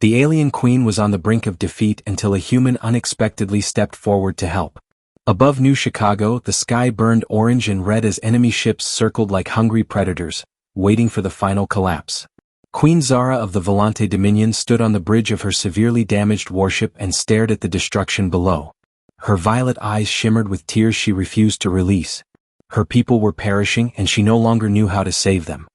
The alien queen was on the brink of defeat until a human unexpectedly stepped forward to help. Above New Chicago, the sky burned orange and red as enemy ships circled like hungry predators, waiting for the final collapse. Queen Zara of the Volante Dominion stood on the bridge of her severely damaged warship and stared at the destruction below. Her violet eyes shimmered with tears she refused to release. Her people were perishing and she no longer knew how to save them.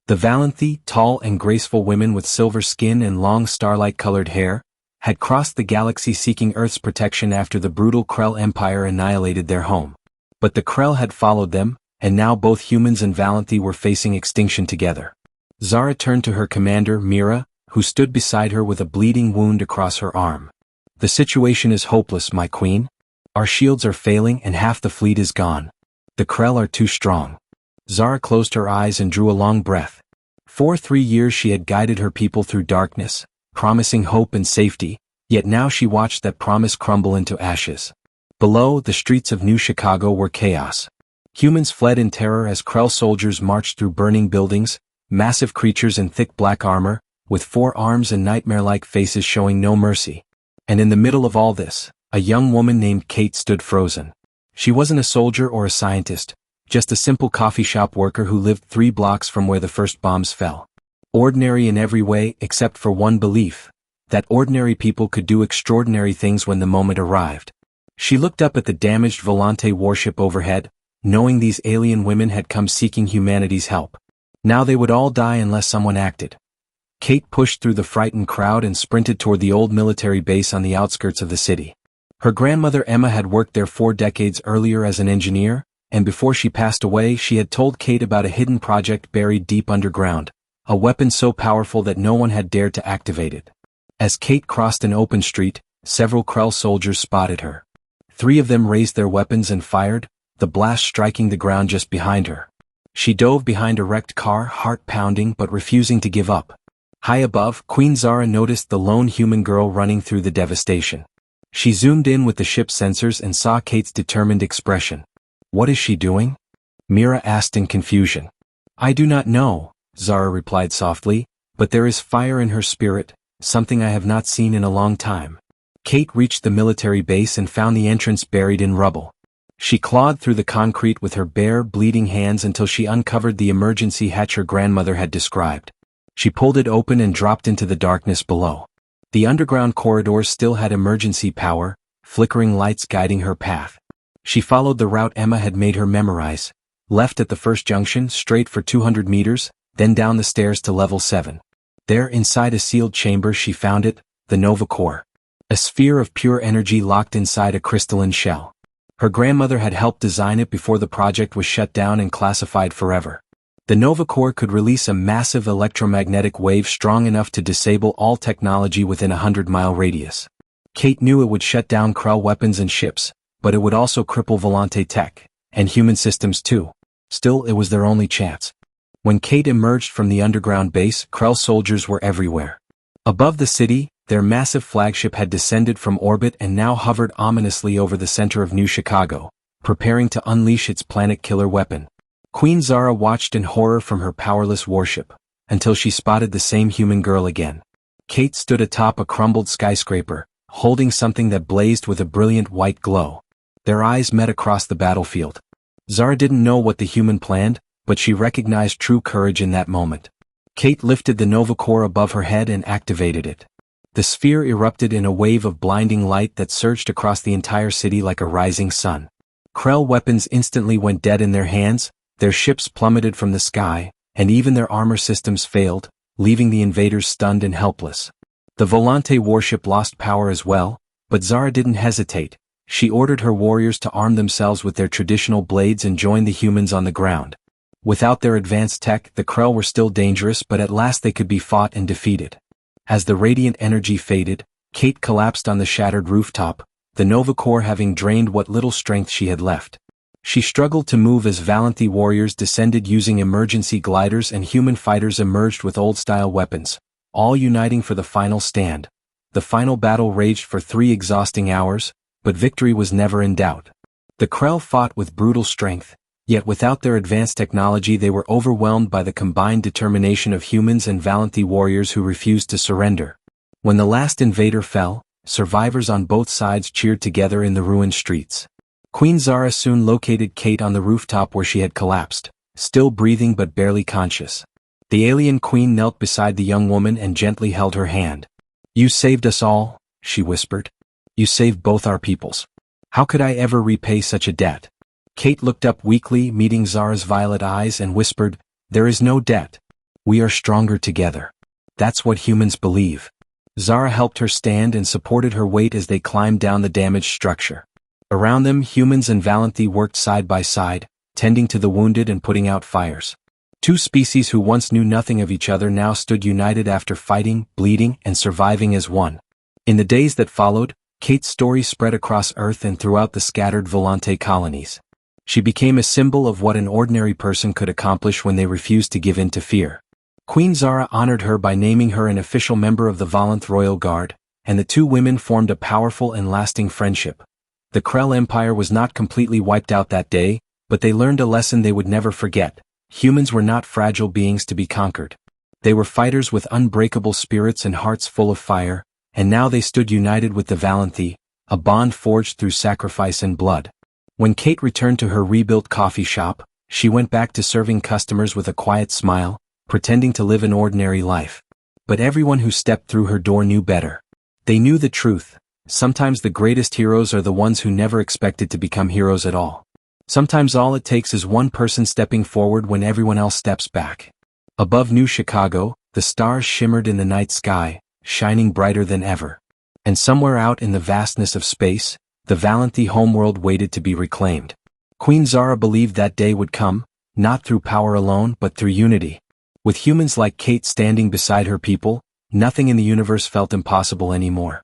The Valanthe, tall and graceful women with silver skin and long starlight-colored hair, had crossed the galaxy seeking Earth's protection after the brutal Krell Empire annihilated their home. But the Krell had followed them, and now both humans and Valanthe were facing extinction together. Zara turned to her commander, Mira, who stood beside her with a bleeding wound across her arm. "The situation is hopeless, my queen. Our shields are failing and half the fleet is gone. The Krell are too strong." Zara closed her eyes and drew a long breath. For 3 years she had guided her people through darkness, promising hope and safety, yet now she watched that promise crumble into ashes. Below, the streets of New Chicago were chaos. Humans fled in terror as Krell soldiers marched through burning buildings, massive creatures in thick black armor, with 4 arms and nightmare-like faces showing no mercy. And in the middle of all this, a young woman named Kate stood frozen. She wasn't a soldier or a scientist, just a simple coffee shop worker who lived 3 blocks from where the first bombs fell. Ordinary in every way except for one belief, that ordinary people could do extraordinary things when the moment arrived. She looked up at the damaged Volante warship overhead, knowing these alien women had come seeking humanity's help. Now they would all die unless someone acted. Kate pushed through the frightened crowd and sprinted toward the old military base on the outskirts of the city. Her grandmother Emma had worked there 4 decades earlier as an engineer, and before she passed away she had told Kate about a hidden project buried deep underground, a weapon so powerful that no one had dared to activate it. As Kate crossed an open street, several Krell soldiers spotted her. 3 of them raised their weapons and fired, the blast striking the ground just behind her. She dove behind a wrecked car, heart pounding but refusing to give up. High above, Queen Zara noticed the lone human girl running through the devastation. She zoomed in with the ship's sensors and saw Kate's determined expression. "What is she doing?" Mira asked in confusion. "I do not know," Zara replied softly, "but there is fire in her spirit, something I have not seen in a long time." Kate reached the military base and found the entrance buried in rubble. She clawed through the concrete with her bare, bleeding hands until she uncovered the emergency hatch her grandmother had described. She pulled it open and dropped into the darkness below. The underground corridors still had emergency power, flickering lights guiding her path. She followed the route Emma had made her memorize, left at the first junction, straight for 200 meters, then down the stairs to level 7. There, inside a sealed chamber, she found it, the Nova Core. A sphere of pure energy locked inside a crystalline shell. Her grandmother had helped design it before the project was shut down and classified forever. The Nova Core could release a massive electromagnetic wave strong enough to disable all technology within a 100-mile radius. Kate knew it would shut down Krell weapons and ships, but it would also cripple Volante tech, and human systems too. Still, it was their only chance. When Kate emerged from the underground base, Krell soldiers were everywhere. Above the city, their massive flagship had descended from orbit and now hovered ominously over the center of New Chicago, preparing to unleash its planet-killer weapon. Queen Zara watched in horror from her powerless warship, until she spotted the same human girl again. Kate stood atop a crumbled skyscraper, holding something that blazed with a brilliant white glow. Their eyes met across the battlefield. Zara didn't know what the human planned, but she recognized true courage in that moment. Kate lifted the Nova Core above her head and activated it. The sphere erupted in a wave of blinding light that surged across the entire city like a rising sun. Krell weapons instantly went dead in their hands, their ships plummeted from the sky, and even their armor systems failed, leaving the invaders stunned and helpless. The Volante warship lost power as well, but Zara didn't hesitate. She ordered her warriors to arm themselves with their traditional blades and join the humans on the ground. Without their advanced tech, the Krell were still dangerous, but at last they could be fought and defeated. As the radiant energy faded, Kate collapsed on the shattered rooftop, the Nova Core having drained what little strength she had left. She struggled to move as Valanthe warriors descended using emergency gliders and human fighters emerged with old-style weapons, all uniting for the final stand. The final battle raged for 3 exhausting hours, but victory was never in doubt. The Krell fought with brutal strength, yet without their advanced technology they were overwhelmed by the combined determination of humans and Valanthe warriors who refused to surrender. When the last invader fell, survivors on both sides cheered together in the ruined streets. Queen Zara soon located Kate on the rooftop where she had collapsed, still breathing but barely conscious. The alien queen knelt beside the young woman and gently held her hand. "You saved us all," she whispered. "You saved both our peoples. How could I ever repay such a debt?" Kate looked up weakly, meeting Zara's violet eyes, and whispered, "There is no debt. We are stronger together. That's what humans believe." Zara helped her stand and supported her weight as they climbed down the damaged structure. Around them, humans and Valanthi worked side by side, tending to the wounded and putting out fires. Two species who once knew nothing of each other now stood united after fighting, bleeding, and surviving as one. In the days that followed, Kate's story spread across Earth and throughout the scattered Volante colonies. She became a symbol of what an ordinary person could accomplish when they refused to give in to fear. Queen Zara honored her by naming her an official member of the Valanth Royal Guard, and the two women formed a powerful and lasting friendship. The Krell Empire was not completely wiped out that day, but they learned a lesson they would never forget. Humans were not fragile beings to be conquered. They were fighters with unbreakable spirits and hearts full of fire, and now they stood united with the Valanthi, a bond forged through sacrifice and blood. When Kate returned to her rebuilt coffee shop, she went back to serving customers with a quiet smile, pretending to live an ordinary life. But everyone who stepped through her door knew better. They knew the truth. Sometimes the greatest heroes are the ones who never expected to become heroes at all. Sometimes all it takes is one person stepping forward when everyone else steps back. Above New Chicago, the stars shimmered in the night sky, shining brighter than ever. And somewhere out in the vastness of space, the Valanthi homeworld waited to be reclaimed. Queen Zara believed that day would come, not through power alone but through unity. With humans like Kate standing beside her people, nothing in the universe felt impossible anymore.